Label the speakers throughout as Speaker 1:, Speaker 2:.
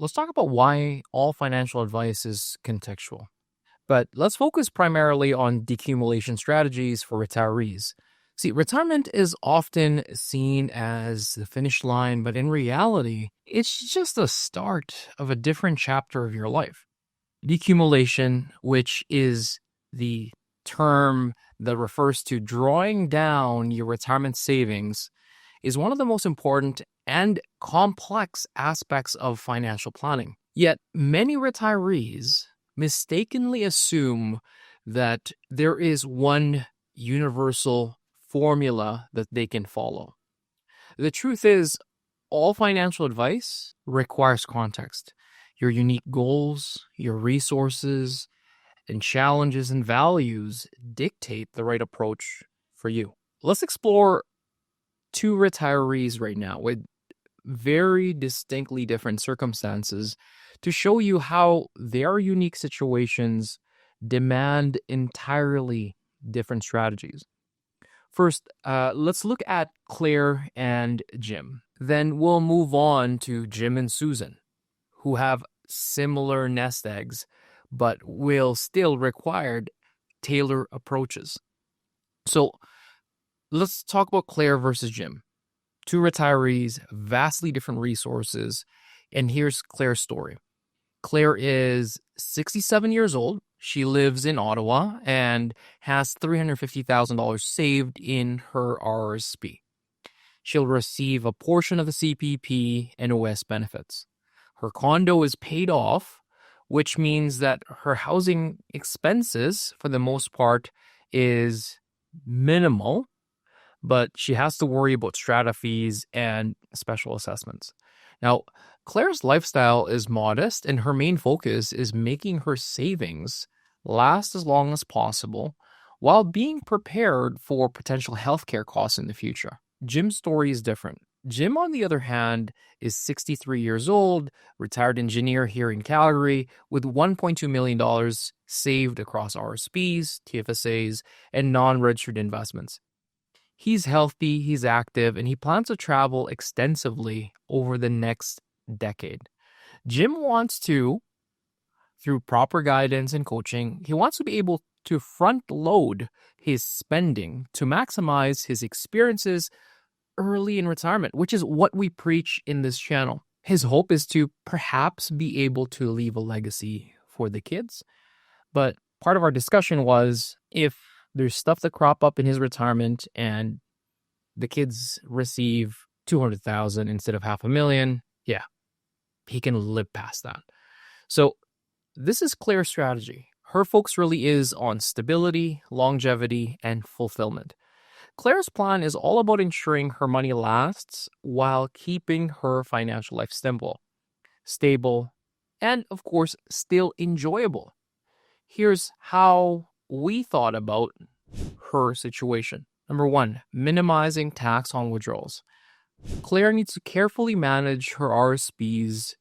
Speaker 1: let's talk about why all financial advice is contextual. But let's focus primarily on decumulation strategies for retirees. See, retirement is often seen as the finish line, but in reality, it's just the start of a different chapter of your life. Decumulation, which is the term that refers to drawing down your retirement savings, is one of the most important and complex aspects of financial planning. Yet, many retirees mistakenly assume that there is one universal formula that they can follow. The truth is, all financial advice requires context. Your unique goals, your resources, and challenges and values dictate the right approach for you. Let's explore two retirees right now with very distinctly different circumstances to show you how their unique situations demand entirely different strategies. First, let's look at Claire and Jim. Then we'll move on to Jim and Susan, who have similar nest eggs, but will still require tailored approaches. So let's talk about Claire versus Jim. Two retirees, vastly different resources, and here's Claire's story. Claire is 67 years old. She lives in Ottawa and has $350,000 saved in her RSP. She'll receive a portion of the CPP and OS benefits. Her condo is paid off, which means that her housing expenses, for the most part, is minimal, but she has to worry about strata fees and special assessments. Now, Claire's lifestyle is modest, and her main focus is making her savings last as long as possible while being prepared for potential healthcare costs in the future. Jim's story is different. Jim, on the other hand, is 63 years old, retired engineer here in Calgary, with $1.2 million saved across RSPs, TFSAs, and non-registered investments. He's healthy, he's active, and he plans to travel extensively over the next decade. Jim wants to, through proper guidance and coaching, he wants to be able to front load his spending to maximize his experiences early in retirement, which is what we preach in this channel. His hope is to perhaps be able to leave a legacy for the kids. But part of our discussion was, if there's stuff that crop up in his retirement and the kids receive $200,000 instead of $500,000, yeah, he can live past that. So this is Claire's strategy. Her focus really is on stability, longevity, and fulfillment. Claire's plan is all about ensuring her money lasts while keeping her financial life simple, stable, and of course, still enjoyable. Here's how we thought about her situation. Number one, minimizing tax on withdrawals. Claire needs to carefully manage her RSPs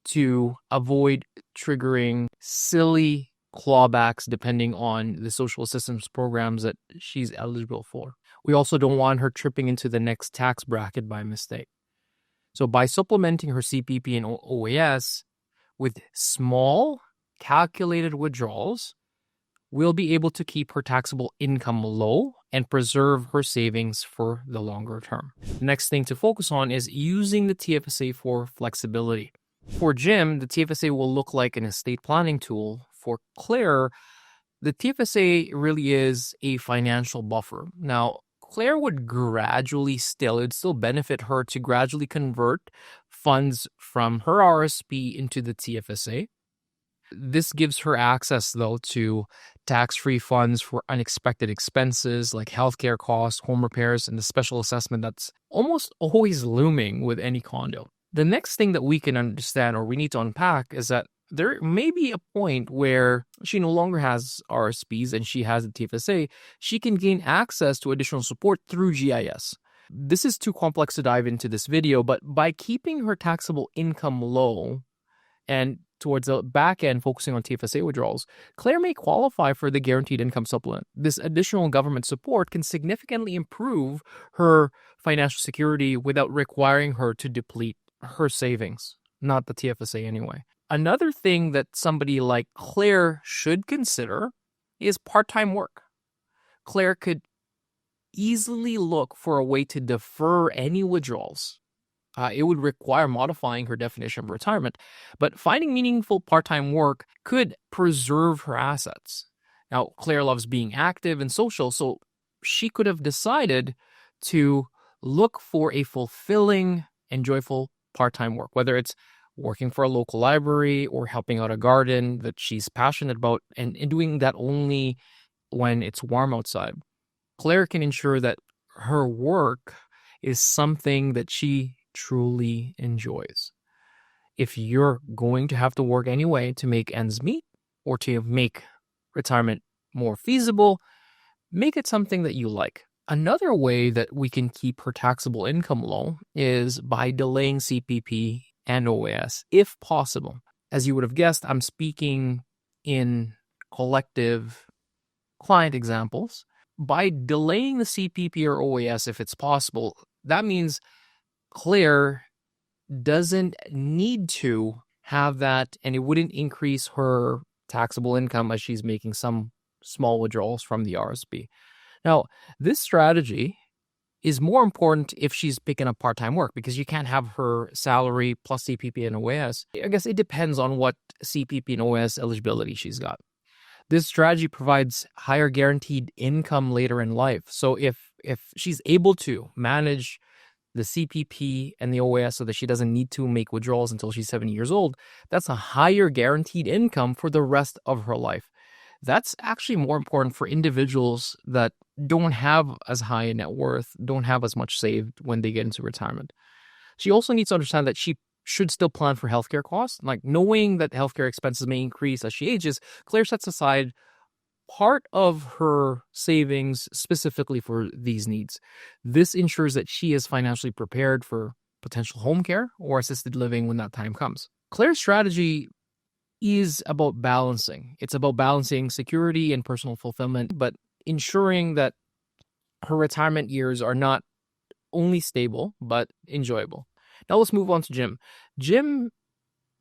Speaker 1: to avoid triggering silly clawbacks depending on the social assistance programs that she's eligible for. We also don't want her tripping into the next tax bracket by mistake. So by supplementing her CPP and OAS with small calculated withdrawals, we'll be able to keep her taxable income low and preserve her savings for the longer term. The next thing to focus on is using the TFSA for flexibility. For Jim, the TFSA will look like an estate planning tool. For Claire, the TFSA really is a financial buffer. Now, Claire would it'd still benefit her to gradually convert funds from her RSP into the TFSA. This gives her access, though, to tax-free funds for unexpected expenses like healthcare costs, home repairs, and the special assessment that's almost always looming with any condo. The next thing that we can understand or we need to unpack is that there may be a point where she no longer has RSPs and she has the TFSA. She can gain access to additional support through GIS. This is too complex to dive into this video, but by keeping her taxable income low and towards the back end focusing on TFSA withdrawals, Claire may qualify for the guaranteed income supplement. This additional government support can significantly improve her financial security without requiring her to deplete her savings. not the TFSA anyway. Another thing that somebody like Claire should consider is part-time work. Claire could easily look for a way to defer any withdrawals. It would require modifying her definition of retirement, but finding meaningful part-time work could preserve her assets. Now, Claire loves being active and social, so she could have decided to look for a fulfilling and joyful part-time work, whether it's working for a local library or helping out a garden that she's passionate about, and doing that only when it's warm outside. Claire can ensure that her work is something that she truly enjoys. If you're going to have to work anyway to make ends meet or to make retirement more feasible, make it something that you like. Another way that we can keep her taxable income low is by delaying CPP and OAS, if possible. As you would have guessed, I'm speaking in collective client examples. By delaying the CPP or OAS, if it's possible, that means Claire doesn't need to have that, and it wouldn't increase her taxable income as she's making some small withdrawals from the RSP. Now, this strategy is more important if she's picking up part-time work, because you can't have her salary plus CPP and OAS. I guess it depends on what CPP and OAS eligibility she's got. This strategy provides higher guaranteed income later in life. So if she's able to manage the CPP and the OAS so that she doesn't need to make withdrawals until she's 70 years old, that's a higher guaranteed income for the rest of her life. That's actually more important for individuals that don't have as high a net worth, don't have as much saved when they get into retirement. She also needs to understand that she should still plan for healthcare costs. Like, knowing that healthcare expenses may increase as she ages, Claire sets aside part of her savings specifically for these needs. This ensures that she is financially prepared for potential home care or assisted living when that time comes. Claire's strategy is about balancing. It's about balancing security and personal fulfillment, but ensuring that her retirement years are not only stable, but enjoyable. Now let's move on to Jim. Jim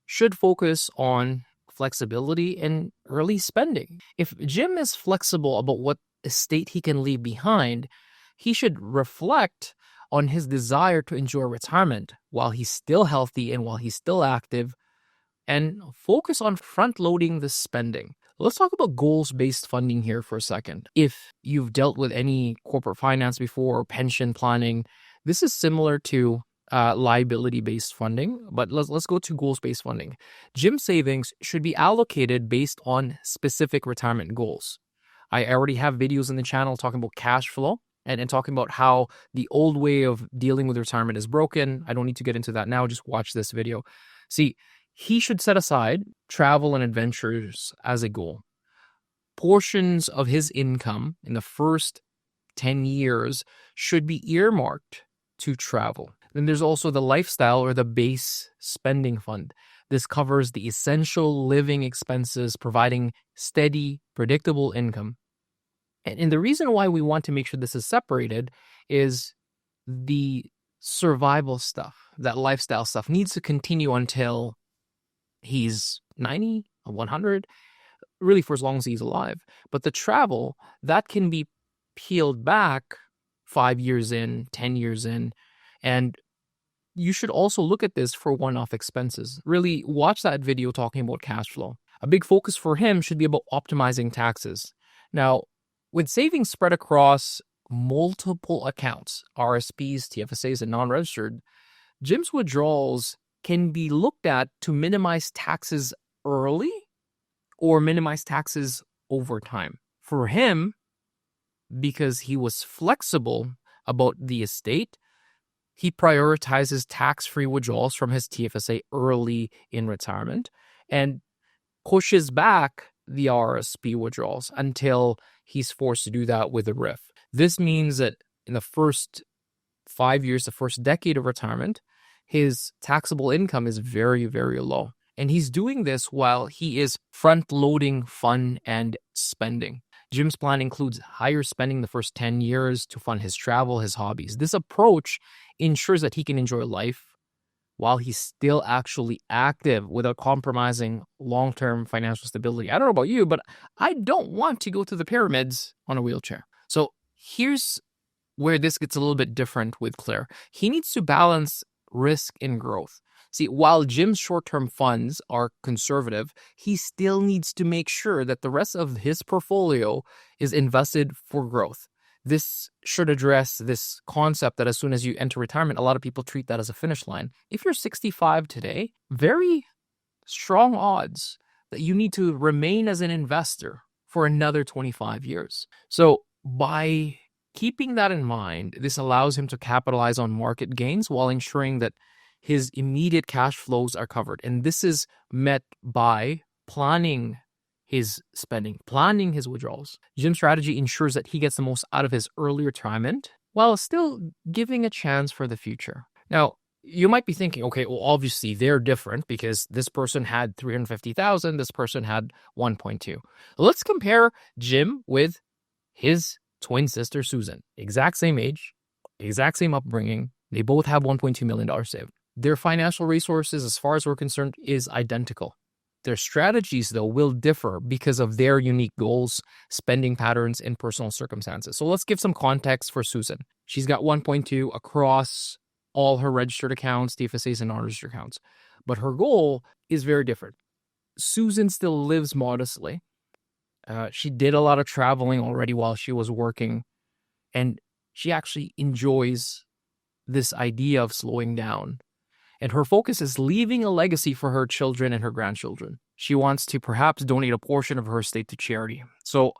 Speaker 1: should focus on flexibility and early spending. If Jim is flexible about what estate he can leave behind, he should reflect on his desire to enjoy retirement while he's still healthy and while he's still active, and focus on front-loading the spending. Let's talk about goals-based funding here for a second. If you've dealt with any corporate finance before or pension planning, this is similar to liability-based funding, but let's go to goals-based funding. Gym savings should be allocated based on specific retirement goals. I already have videos in the channel talking about cash flow and talking about how the old way of dealing with retirement is broken. I don't need to get into that now. Just watch this video. See, he should set aside travel and adventures as a goal. Portions of his income in the first 10 years should be earmarked to travel. Then there's also the lifestyle or the base spending fund. This covers the essential living expenses, providing steady, predictable income. And the reason why we want to make sure this is separated is the survival stuff, that lifestyle stuff, needs to continue until he's 90 or 100, really for as long as he's alive. But the travel, that can be peeled back 5 years in, 10 years in, and you should also look at this for one-off expenses. Really watch that video talking about cash flow. A big focus for him should be about optimizing taxes. Now, with savings spread across multiple accounts, RSPs, TFSAs, and non-registered, Jim's withdrawals can be looked at to minimize taxes early or minimize taxes over time. For him, because he was flexible about the estate, he prioritizes tax-free withdrawals from his TFSA early in retirement and pushes back the RSP withdrawals until he's forced to do that with a RIF. This means that in the first 5 years, the first decade of retirement, his taxable income is very, very low. And he's doing this while he is front-loading fun and spending. Jim's plan includes higher spending the first 10 years to fund his travel, his hobbies. This approach ensures that he can enjoy life while he's still actually active without compromising long-term financial stability. I don't know about you, but I don't want to go to the pyramids on a wheelchair. So here's where this gets a little bit different with Claire. He needs to balance risk and growth. See, while Jim's short-term funds are conservative, he still needs to make sure that the rest of his portfolio is invested for growth. This should address this concept that as soon as you enter retirement, a lot of people treat that as a finish line. If you're 65 today, very strong odds that you need to remain as an investor for another 25 years. So by keeping that in mind, this allows him to capitalize on market gains while ensuring that his immediate cash flows are covered. And this is met by planning his spending, planning his withdrawals. Jim's strategy ensures that he gets the most out of his early retirement while still giving a chance for the future. Now, you might be thinking, okay, well, obviously they're different because this person had 350,000, this person had 1.2. Let's compare Jim with his twin sister, Susan. Exact same age, exact same upbringing. They both have $1.2 million saved. Their financial resources, as far as we're concerned, is identical. Their strategies, though, will differ because of their unique goals, spending patterns, and personal circumstances. So let's give some context for Susan. She's got 1.2 across all her registered accounts, TFSAs, and non-registered accounts. But her goal is very different. Susan still lives modestly. She did a lot of traveling already while she was working, and she actually enjoys this idea of slowing down. And her focus is leaving a legacy for her children and her grandchildren. She wants to perhaps donate a portion of her estate to charity. So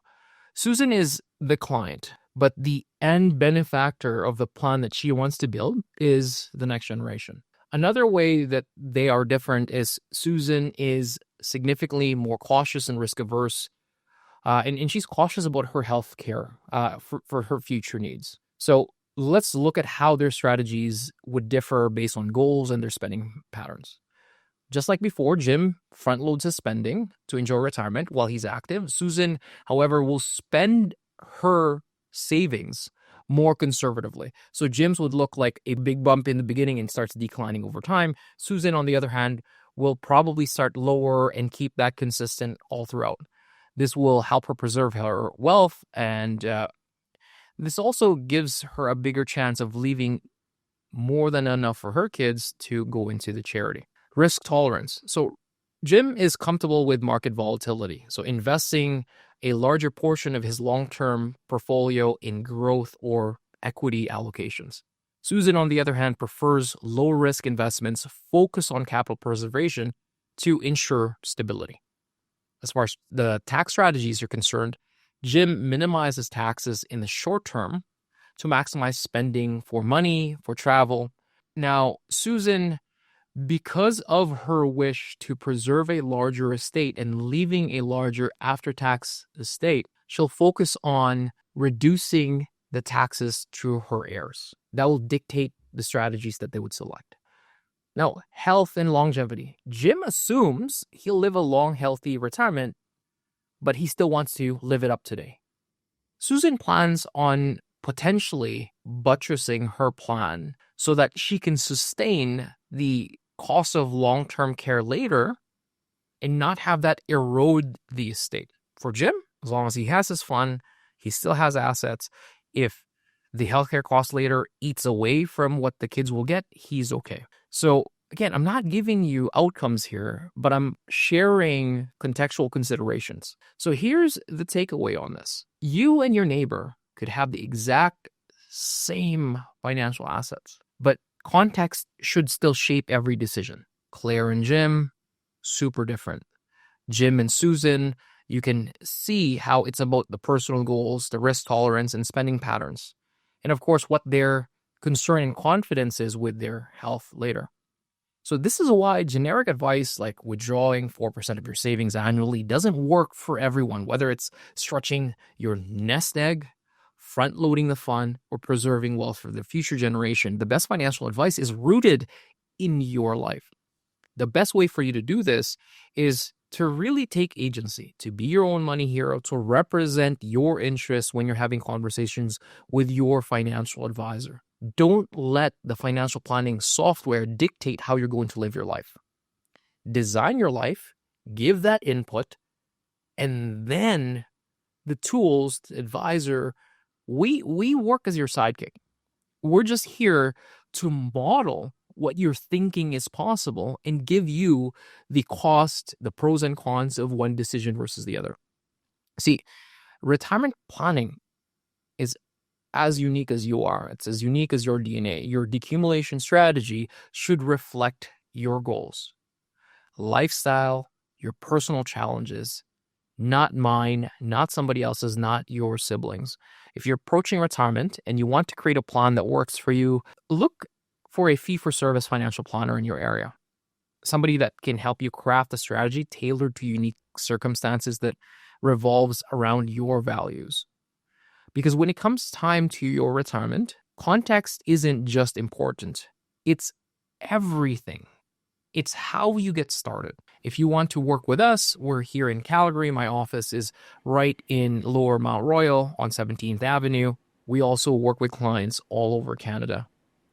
Speaker 1: Susan is the client, but the end benefactor of the plan that she wants to build is the next generation. Another way that they are different is Susan is significantly more cautious and risk-averse, and she's cautious about her health care for her future needs. So let's look at how their strategies would differ based on goals and their spending patterns. Just like before, Jim front loads his spending to enjoy retirement while he's active. Susan, however, will spend her savings more conservatively. So Jim's would look like a big bump in the beginning and starts declining over time. Susan, on the other hand, will probably start lower and keep that consistent all throughout. This will help her preserve her wealth, and this also gives her a bigger chance of leaving more than enough for her kids to go into the charity. Risk tolerance. So Jim is comfortable with market volatility, so investing a larger portion of his long-term portfolio in growth or equity allocations. Susan, on the other hand, prefers low-risk investments focused on capital preservation to ensure stability. As far as the tax strategies are concerned, Jim minimizes taxes in the short term to maximize spending for money, for travel. Now, Susan, because of her wish to preserve a larger estate and leaving a larger after-tax estate, she'll focus on reducing the taxes to her heirs. That will dictate the strategies that they would select. Now, health and longevity. Jim assumes he'll live a long, healthy retirement, but he still wants to live it up today. Susan plans on potentially buttressing her plan so that she can sustain the cost of long-term care later and not have that erode the estate. For Jim, as long as he has his fund, he still has assets. If the healthcare cost later eats away from what the kids will get, he's okay. So again, I'm not giving you outcomes here, but I'm sharing contextual considerations. So here's the takeaway on this. You and your neighbor could have the exact same financial assets, but context should still shape every decision. Claire and Jim, super different. Jim and Susan, you can see how it's about the personal goals, the risk tolerance, and spending patterns. And of course, what their concern and confidence is with their health later. So this is why generic advice like withdrawing 4% of your savings annually doesn't work for everyone, whether it's stretching your nest egg, front-loading the fund, or preserving wealth for the future generation. The best financial advice is rooted in your life. The best way for you to do this is to really take agency, to be your own money hero, to represent your interests when you're having conversations with your financial advisor. Don't let the financial planning software dictate how you're going to live your life. Design your life, give that input, and then the tools, the advisor, we work as your sidekick. We're just here to model what you're thinking is possible and give you the cost, the pros and cons of one decision versus the other. See, retirement planning is as unique as you are. It's as unique as your DNA. Your decumulation strategy should reflect your goals, lifestyle, your personal challenges, not mine, not somebody else's, not your siblings. If you're approaching retirement and you want to create a plan that works for you, look for a fee-for-service financial planner in your area. Somebody that can help you craft a strategy tailored to unique circumstances that revolves around your values. Because when it comes time to your retirement, context isn't just important. It's everything. It's how you get started. If you want to work with us, we're here in Calgary. My office is right in Lower Mount Royal on 17th Avenue. We also work with clients all over Canada.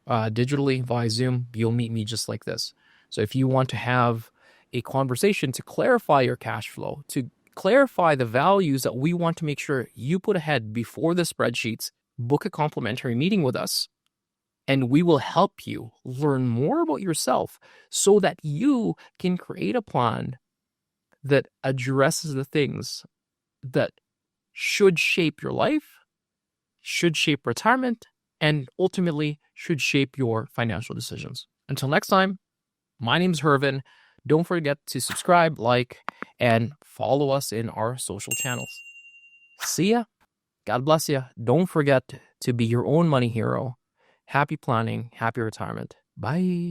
Speaker 1: Digitally, via Zoom, you'll meet me just like this. So if you want to have a conversation to clarify your cash flow, to clarify the values that we want to make sure you put ahead before the spreadsheets, book a complimentary meeting with us. And we will help you learn more about yourself so that you can create a plan that addresses the things that should shape your life, should shape retirement, and ultimately should shape your financial decisions. Until next time, my name's Hervin. Don't forget to subscribe, like, and follow us in our social channels. See ya. God bless you. Don't forget to be your own money hero. Happy planning, happy retirement. Bye.